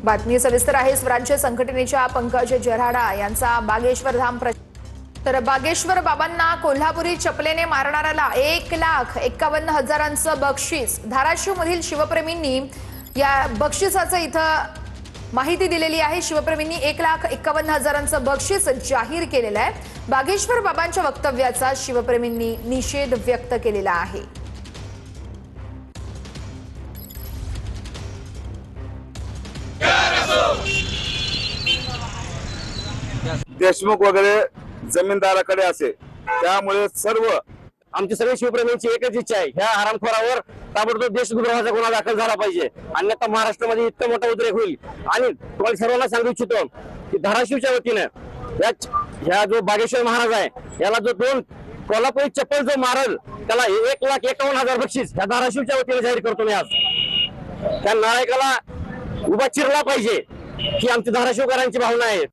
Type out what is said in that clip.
बातमी सविस्तर आहे। स्वराज्य संघटनेच्या पंकज जराडा यांचा बागेश्वर धाम तर बागेश्वर बाबांना कोल्हापुरी चपलेने मारणाऱ्याला 1,51,000चं बक्षीस। धाराशिव मधील शिवप्रेमींनी या बक्षिसाचं इथं माहिती दिलेली आहे। शिवप्रेमींनी 1,51,000चं बक्षीस जाहीर केलेलं आहे। बागेश्वर बाबांच्या वक्तव्याचा शिवप्रेमींनी निषेध व्यक्त केलेला आहे। देशमुख वगैरे जमीनदाराकडे असे, त्यामुळे आमची सगळी शिवप्रेमींची एकच इच्छा आहे, ह्या हरामखोरावर ताबडतोब देशद्रोहाचा गुन्हा दाखल झाला पाहिजे, अन्यथा महाराष्ट्रामध्ये इतका मोठा उद्रेक होईल। आणि तुम्हाला सर्वांना सांगू इच्छितो की धाराशिवच्या वतीनं ह्या जो बागेश्वर महाराज आहे याला जो 2 कोल्हापुरी चप्पल जो मारल त्याला 1,51,000 बक्षीस ह्या धाराशिवच्या वतीने जाहीर करतो मी आज। त्या नायकाला उभा चिरला पाहिजे ही आमची धाराशिवकरांची भावना आहे।